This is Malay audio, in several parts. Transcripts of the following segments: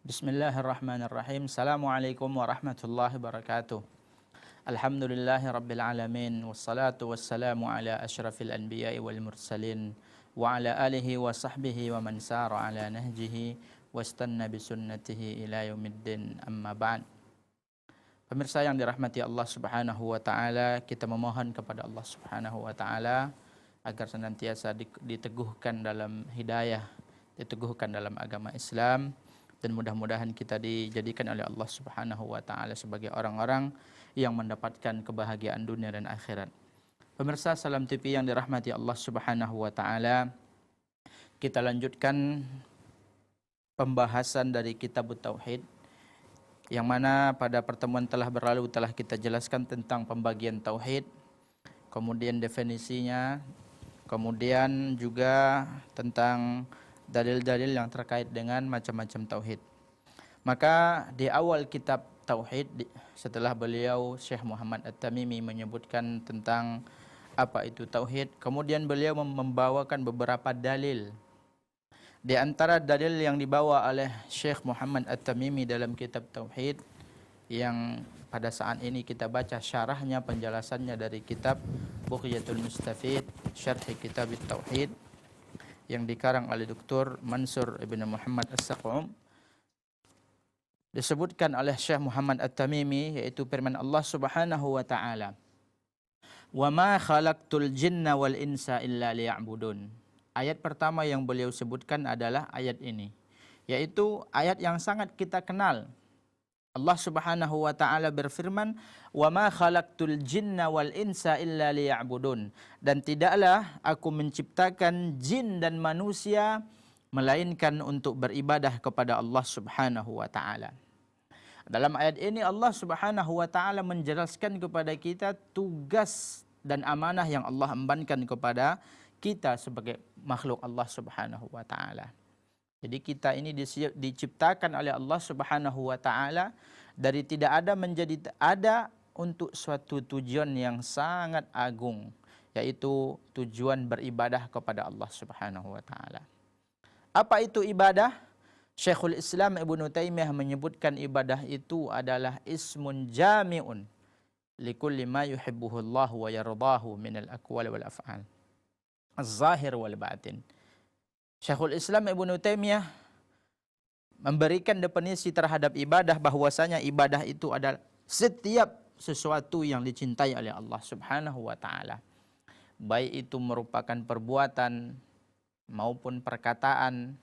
Bismillahirrahmanirrahim. Assalamualaikum warahmatullahi wabarakatuh. Alhamdulillahi rabbil alamin. Wassalatu wassalamu ala asyrafil anbiya'i wal mursalin. Wa ala alihi wa sahbihi wa man sara ala nahjihi. Wastanna bisunnatihi ila yaumiddin, amma ba'd. Pemirsa yang dirahmati Allah subhanahu wa ta'ala, kita memohon kepada Allah subhanahu wa ta'ala agar senantiasa diteguhkan dalam hidayah, diteguhkan dalam agama Islam, dan mudah-mudahan kita dijadikan oleh Allah subhanahu wa ta'ala sebagai orang-orang yang mendapatkan kebahagiaan dunia dan akhirat. Pemirsa Salam TV yang dirahmati Allah subhanahu wa ta'ala, kita lanjutkan pembahasan dari Kitab Tauhid, yang mana pada pertemuan telah berlalu telah kita jelaskan tentang pembagian Tauhid, kemudian definisinya, kemudian juga tentang dalil-dalil yang terkait dengan macam-macam tauhid. Maka di awal kitab tauhid, setelah beliau Syekh Muhammad At-Tamimi menyebutkan tentang apa itu tauhid, kemudian beliau membawakan beberapa dalil. Di antara dalil yang dibawa oleh Syekh Muhammad At-Tamimi dalam kitab tauhid, yang pada saat ini kita baca syarahnya, penjelasannya dari kitab Bughyatul Mustafid, Syarh Kitab Tauhid, yang dikarang oleh Dr. Mansur Ibn Muhammad As-Saqum. Disebutkan oleh Syekh Muhammad At-Tamimi, yaitu firman Allah subhanahu wa ta'ala, "Wa ma khalaqtul jinna wal insa illa liya'budun." Ayat pertama yang beliau sebutkan adalah ayat ini, yaitu ayat yang sangat kita kenal. Allah subhanahu wa ta'ala berfirman, "Wa ma khalaqtul jinna wal insa illa liya'budun." Dan tidaklah aku menciptakan jin dan manusia melainkan untuk beribadah kepada Allah subhanahu wa ta'ala. Dalam ayat ini Allah subhanahu wa ta'ala menjelaskan kepada kita tugas dan amanah yang Allah embankan kepada kita sebagai makhluk Allah subhanahu wa ta'ala. Jadi kita ini diciptakan oleh Allah subhanahu wa ta'ala dari tidak ada menjadi ada untuk suatu tujuan yang sangat agung, yaitu tujuan beribadah kepada Allah subhanahu wa ta'ala. Apa itu ibadah? Syekhul Islam Ibnu Taimiyah menyebutkan ibadah itu adalah ismun jami'un likulli ma yuhibbuhu Allah wa yardahu minal aqwali wal af'al, az-zahir wal batin. Syekhul Islam Ibnu Taimiyah memberikan definisi terhadap ibadah, bahwasanya ibadah itu adalah setiap sesuatu yang dicintai oleh Allah subhanahu wa ta'ala. Baik itu merupakan perbuatan maupun perkataan,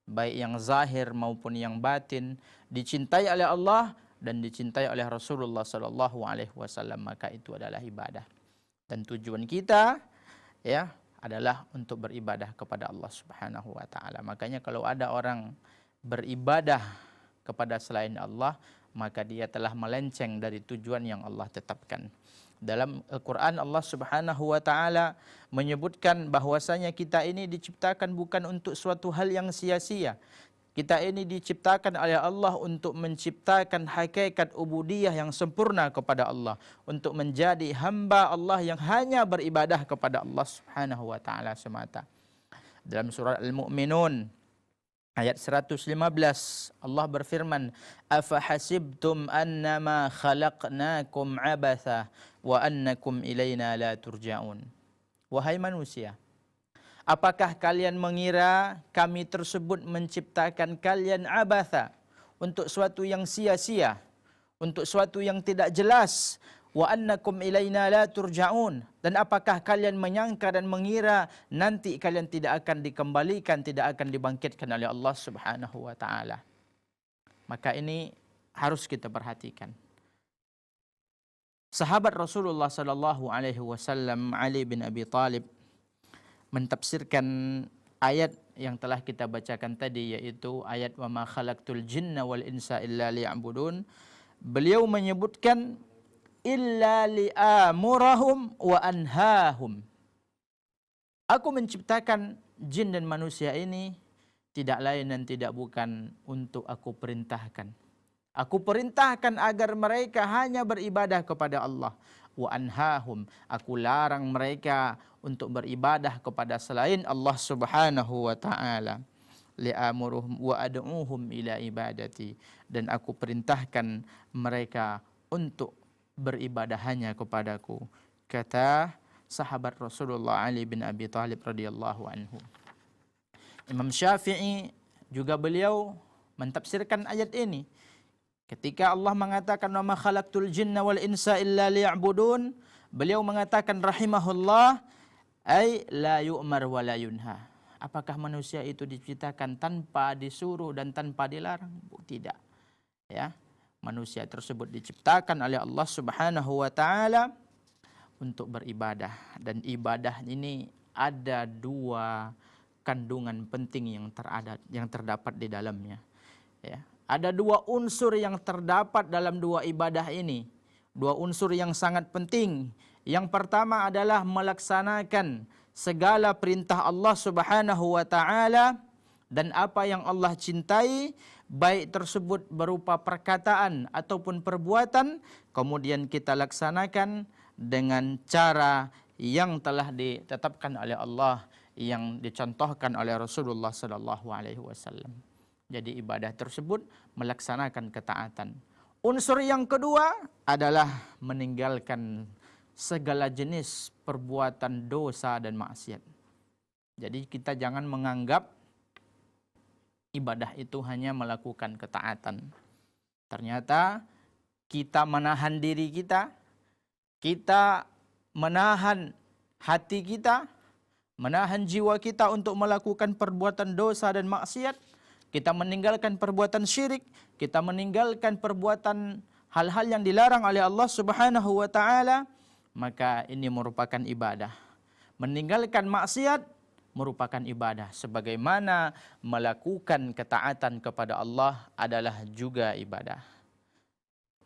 baik yang zahir maupun yang batin, dicintai oleh Allah dan dicintai oleh Rasulullah sallallahu alaihi wasallam, maka itu adalah ibadah. Dan tujuan kita adalah untuk beribadah kepada Allah subhanahu wa ta'ala. Makanya kalau ada orang beribadah kepada selain Allah, maka dia telah melenceng dari tujuan yang Allah tetapkan. Dalam Al-Quran Allah subhanahu wa ta'ala menyebutkan bahwasanya kita ini diciptakan bukan untuk suatu hal yang sia-sia. Kita ini diciptakan oleh Allah untuk menciptakan hakikat ubudiyah yang sempurna kepada Allah, untuk menjadi hamba Allah yang hanya beribadah kepada Allah subhanahu wa ta'ala semata. Dalam surah Al-Mu'minun ayat 115 Allah berfirman, "Afahasibtum annama khalaqnakum abatha wa annakum ilaina la turja'un." Wahai manusia, apakah kalian mengira kami tersebut menciptakan kalian abatha, untuk suatu yang sia-sia, untuk suatu yang tidak jelas, wa annakum ilaina la turja'un, dan apakah kalian menyangka dan mengira nanti kalian tidak akan dikembalikan, tidak akan dibangkitkan oleh Allah subhanahu wa ta'ala. Maka ini harus kita perhatikan. Sahabat Rasulullah sallallahu alaihi wasallam Ali bin Abi Thalib mentafsirkan ayat yang telah kita bacakan tadi, yaitu ayat wa ma khalaqtul jinna wal insa illa liya'budun. Beliau menyebutkan illa li'amurahum wa anhahum. Aku menciptakan jin dan manusia ini tidak lain dan tidak bukan untuk aku perintahkan. Aku perintahkan agar mereka hanya beribadah kepada Allah. Wa anhahum, aku larang mereka untuk beribadah kepada selain Allah subhanahu wa ta'ala. li'amuruhum wa ad'uhum ila ibadati, dan aku perintahkan mereka untuk beribadah hanya kepadaku, kata sahabat Rasulullah Ali bin Abi Thalib radhiyallahu anhu. Imam Syafi'i juga beliau mentafsirkan ayat ini ketika Allah mengatakan wa ma khalaqtul jinna wal insa illa liya'budun. Beliau mengatakan rahimahullah, ay la yu'mar wa la yunha. Apakah manusia itu diciptakan tanpa disuruh dan tanpa dilarang? Tidak. Ya. Manusia tersebut diciptakan oleh Allah Subhanahu wa taala untuk beribadah, dan ibadah ini ada dua kandungan penting yang terdapat di dalamnya. Ya. Ada dua unsur yang terdapat dalam dua ibadah ini. Dua unsur yang sangat penting. Yang pertama adalah melaksanakan segala perintah Allah Subhanahu wa taala dan apa yang Allah cintai, baik tersebut berupa perkataan ataupun perbuatan, kemudian kita laksanakan dengan cara yang telah ditetapkan oleh Allah, yang dicontohkan oleh Rasulullah sallallahu alaihi wasallam. Jadi ibadah tersebut melaksanakan ketaatan. Unsur yang kedua adalah meninggalkan segala jenis perbuatan dosa dan maksiat. Jadi kita jangan menganggap ibadah itu hanya melakukan ketaatan. Ternyata kita menahan diri kita, kita menahan hati kita, menahan jiwa kita untuk melakukan perbuatan dosa dan maksiat. Kita meninggalkan perbuatan syirik, kita meninggalkan perbuatan hal-hal yang dilarang oleh Allah Subhanahu wa taala, maka ini merupakan ibadah. Meninggalkan maksiat merupakan ibadah, sebagaimana melakukan ketaatan kepada Allah adalah juga ibadah.